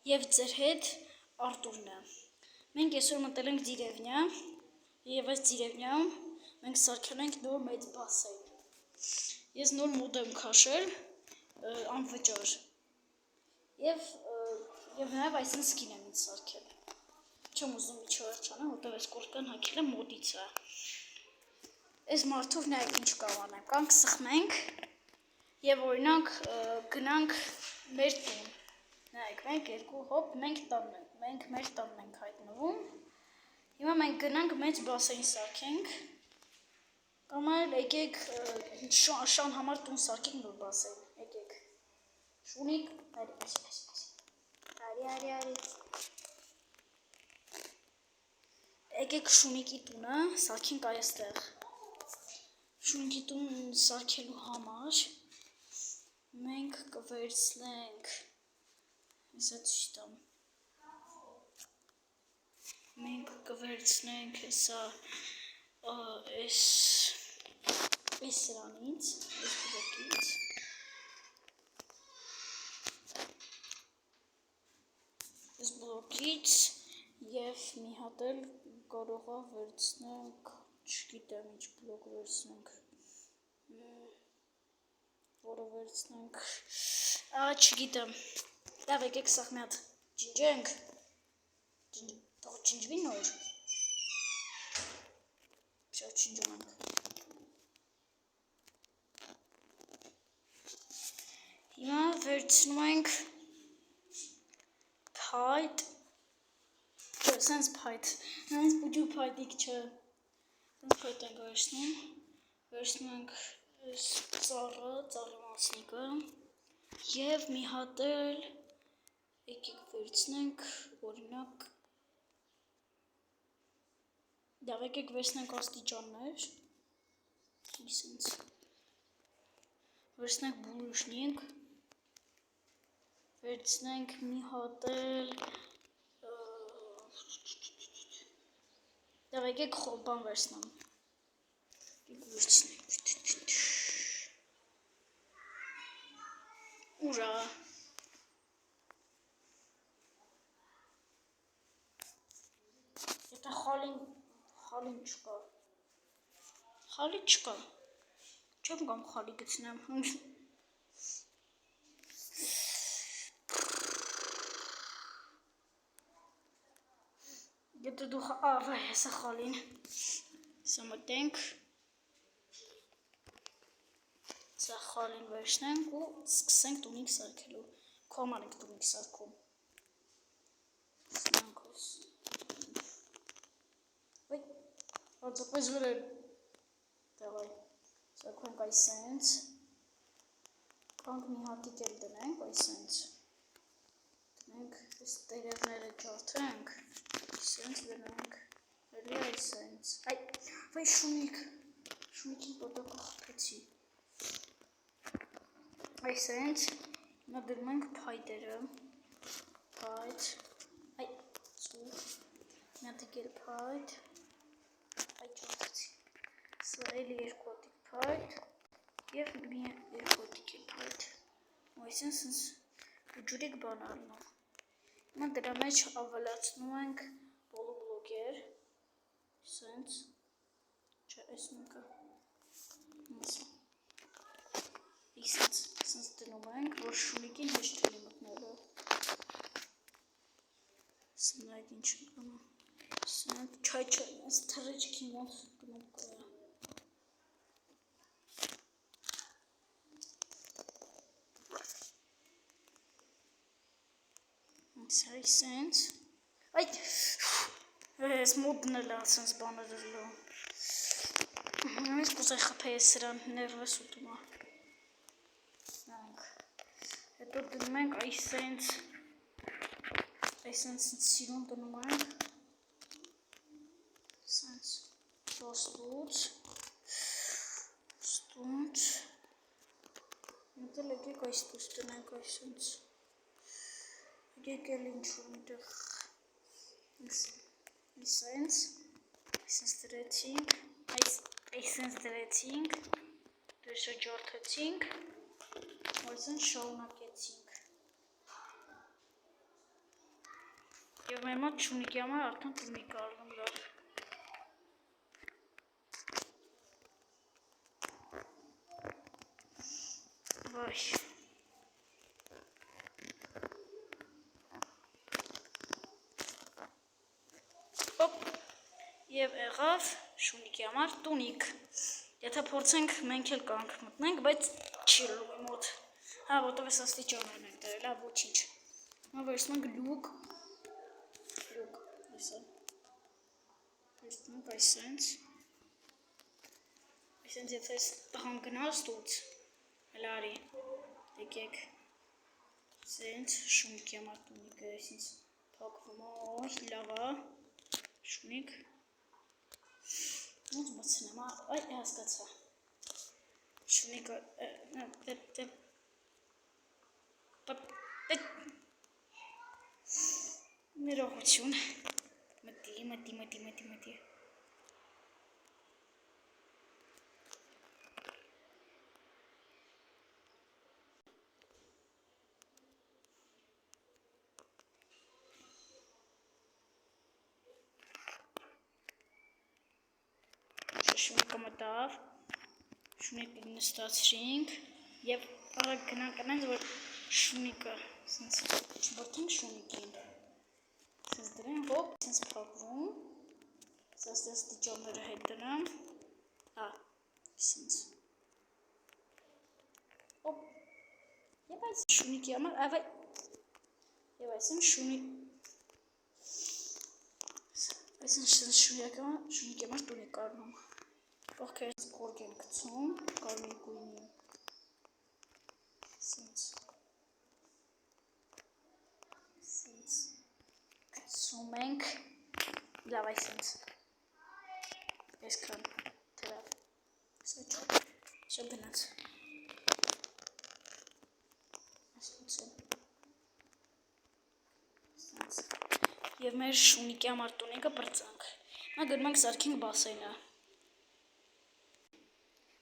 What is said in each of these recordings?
Եվ ձեր հետ Արտուրն է։ Մենք այսօր մտել ենք Ձիրևնյա, եւ այս Ձիրևնյայում մենք սարքել ենք նոր մեծ բասեյն։ Ես նոր մոդ եմ քաշել, անվճար։ Եվ նաեւ այսինքն սկին եմ ինձ սարքել։ Չեմ ուզում միջովերջ անեմ, որտեղ այս կորկան հագել եմ մոդից է։ Այս մարդով նայեք ինչ կարող անենք, կանք սխմենք եւ օրինակ գնանք մեր տուն։ Նայեք, 1 2 հոպ, մենք մեր տանն ենք հայտնվում։ Հիմա մենք գնանք մեծ բասեյն սարքենք։ Կամ այլ եկեք Շան համար տուն սարքենք նոր բասեյն։ Եկեք։ Շունիկ, արի։ Եկեք Շունիկի տունը սարքենք այստեղ։ Շունիկի տուն սարքելու համար մենք կվերցնենք Հեսա ցույց տամ։ Մենք կվերցնենք հեսա այս սրանից, այս բլոկից։ Այս բլոկից եւ մի հատ էլ կարող է վերցնենք, չգիտեմ ինչ բլոկ վերցնենք։ Որը վերցնենք, չգիտեմ։ Լավ, եկեք սա մի հատ ջնջենք։ Թող ջնջվի նոր։ Շատ ջնջում ենք։ Հիմա վերցնում ենք փայտ։ Չէ, սենց փայտ։ Նայից բուջու փայտիկ չէ։ Սենց փայտ ենք վերցնում։ Վերցնում ենք այս ծառի մասնիկը։ Եվ մի հատ էլ եկեք վերցնենք, օրինակ, դավ եկեք վերցնենք աստիճաններ, իսենց, վերցնենք բուրուշնիկ, վերցնենք մի հատ էլ, դավ եկեք բան վերցնեմ, եկեք վերցնենք, ուրա, եթե խալին չկա, խալի չկա, չեմ կամ խալի գցնեմ, եթե դու վայ, հեսա խալին, սա մտենք, սա խալին վերցնենք ու սկսենք տունիկ սարքելու, կոման ենք տունիկ սարքում, սնանք ոս, վայ, ածապես վրել, դավայ, սարքենք այսենց, կանք մի հատիկ էլ դնենք այսենց, դնենք, այս տերևները ջարդենք, այսենց դնենք, էլի այսենց, այ, վայ շունիկին պոտոկը խպեցի, այսենց, հիմա դնում ենք փայտերը, փայտ, այ, ծուր, մի հատիկ էլ փայտ, այ ջարդեցի, սա էլի 2 հատիկ փայտ, և մի 2 հատիկ էլ փայտ, ու այսենց ջուրիկ բան ալնով, հիմա դրա մեջ ավելացնում ենք պոլուբլոգեր, այսենց, չէ, այս մեկը, այսենց դնում ենք, որ շունիկին հեշտ լինի մտնելը, սնայդ ինչ ընկնում, այսենց, չէ, այս թռիչքի մոտ գնում կորա, այսենց, այդ, այս մոդն էլ ասենց բաներ էլո, ես կուզեի խպեի սրան, ներվես ուտումա, հետո դնում ենք այսենց սիրուն դնում ենք, այսենց ոստուց, մետել եկեք այս դուս դնենք այսենց, եկեք էլ ինչ-որ միտեղ, այսենց դրեցինք, դրսը ջարդեցինք, այսենց շարունակեցինք, Եվ մեր մոտ շունիկի համար արդեն տունիկ առնում լավ։ Վայ։ Ոպ։ Եվ եղավ շունիկի համար տունիկ։ Եթե փորձենք մենք էլ կանք մտնենք, բայց չի լուգի մոտ։ Հա, որտով ես աստիճաններն ենք դրել, հա, ոչինչ։ Հիմա վերցնում ենք լուկ, այսա, վերցնում ենք այսենց, եթե ես տղամ գնաս տուց, էլ արի, եկեք, սենց շունիկի համար տունիկը, այսինց պակվում, օհ, լավա, շունիկ, ոնց մցնեմ, այ հասկացա, շունիկը, ներողություն, մտի, շունիկը մտավ, շունիկը նստացրինք և արագ գնանք, որ շունիկը չբրդենք շունիկին, սենց դրեն, հոպ, սենց պակվում, սենց տիճանները հետ դրամ, սենց, հոպ, և այս շունիկի համար, և այսին շունիկի համար տունիկ առնում, ողքերս գորգ եմ գցում, կարմիր գույնի, սենց գցում ենք, լավ այսենց, այսքան թրավ, սա գնաց, և մեր շունիկի համար տունիկը պրծանք, նա գնում ենք սարքինք բասենը,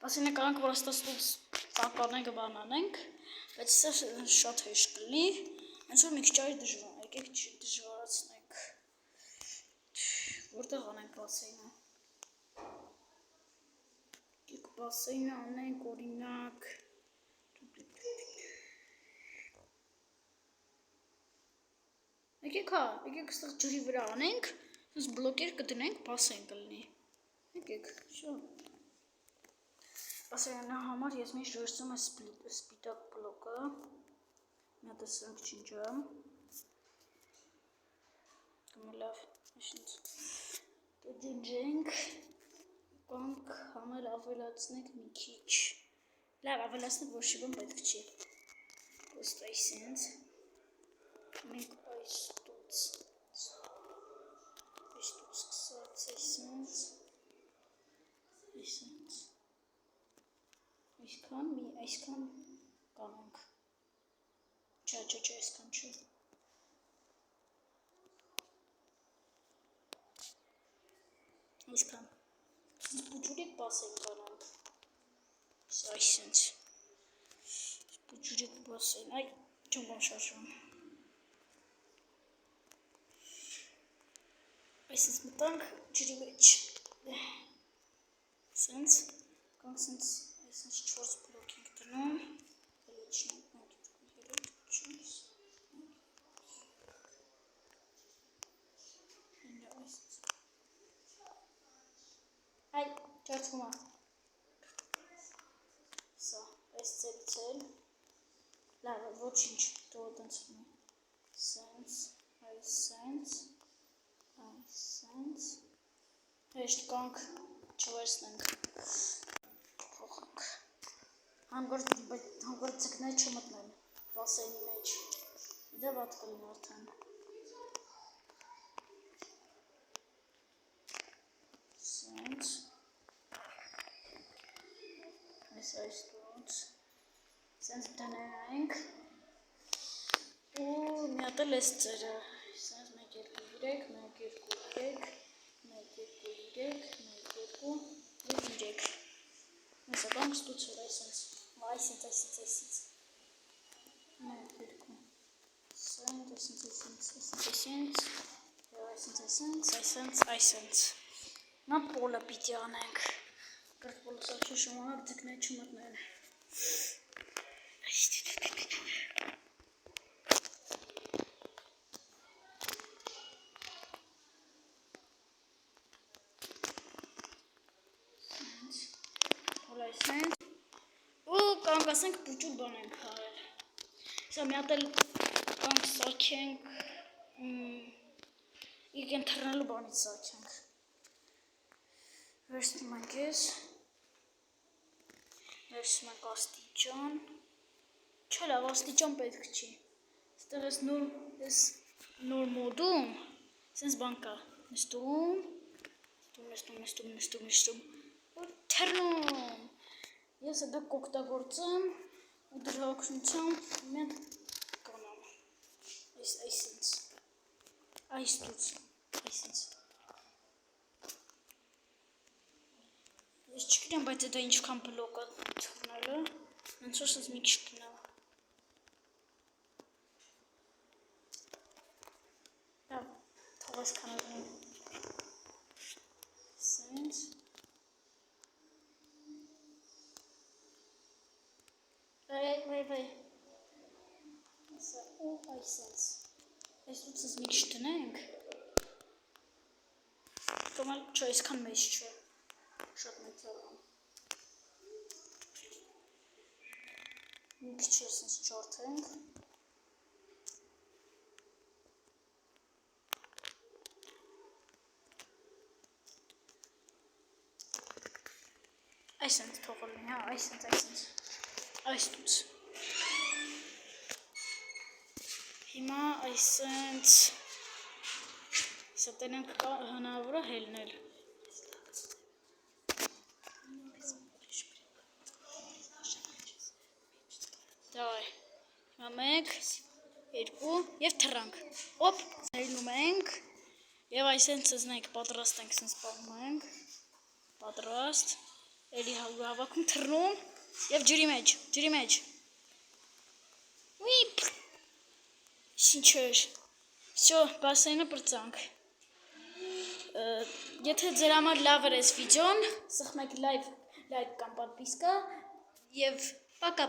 բասենը կարանք, որ աստաստուց տակարնենք բանանենք, բայց սա շատ հեշտ կլինի, հենց որ մի քիչ արի դժվար, եկեք դժվարացնենք, որտեղ անենք բասենը, եկեք բասենը անենք օրինակ, եկեք ստեղ ջրի վրա անենք, հենց բլոկեր կդնենք, բասեն կլինի, եկեք, շո, բասենը համար ես միշտ վերցնում եմ սպիտակ բլոկը, մի հատ սրանք չինջամ, լավ, ջնջենք, կանք համար ավելացնենք մի քիչ, լավ ավելացնենք, որ շիբան պետք չի, պոստ այսենց, մենք այս տուց կսած այսենց, այսքան կանենք, չէ, այսքան չէ, այսքան, բուջուրիկ բասեն կանենք, այսենց, բուջուրիկ բասեն, այ, չոն բան շաշում, այսենց մտանք ջրի մեջ, սենց, կանք սենց 4 բլոկ ենք դնում, լիչնենք 1, 2, 3, 4, այ, ճարդվում է, սա, այս ծելիցել, լավ, ոչինչ, դու տնցվում է, սենց, այսենց, հեշտ կանք չվերցնենք, փոխանք, հանգոր ձկներ չմտնեն բասենի մեջ, դե վատ կլին արդեն, սենց, այս տունց, սենց դնենք, ու մի հատ էլ ես ծերը, սենց 1, 2, 3, 1, 2, 3, 1, 2, 3, Neyse ben tutuyorsunuz. Aysen. 1, 2, այսենց նա պոլը պիտի անենք կրտ պոլը սարքի ժամանակ ձգնել չմտնել ու կանք ասենք պուճուր բան ենք հարել սա մի հատ էլ կանք սարքենք իրգեն թռնելու բանից սարքենք վերցնում ենք ես վերցնում ենք աստիճան չէ լավ աստիճան պետք չի ստեղ ես նոր մոդում սենց բան կա նստում թռնում ես դա կօգտագործեմ ու դրա օգնությամբ մենք կանամ այսենց ես չգիտեմ բայց դա ինչքան բլոկ է թռնելը ոնց որ սենց մի քիչ կնա լավ թող այսքան ազնեմ սենց վայ ու այսենց այսուց ես մի քիչ տնենք կոմալ չէ այսքան մեծ չէ շատ մեծ ալամ մի քիչ այսենց ջարդենք այսենց թողել մի հա այսենց այսուց հիմա այսենց սա տենենք հնարավոր է հելնել դավայ հիմա 1 2 եւ թռանք օպ հելնում ենք եւ այսենց զնենք պատրաստ ենք սենց պահում ենք պատրաստ էլի հավաքում թռնում եւ ջրի մեջ ուիպ ինչ էր всё բասենը պրծանք եթե ձեր համար լավ էր այս վիդեոն սխմեք լայք կամ պատվիսկա եւ պակա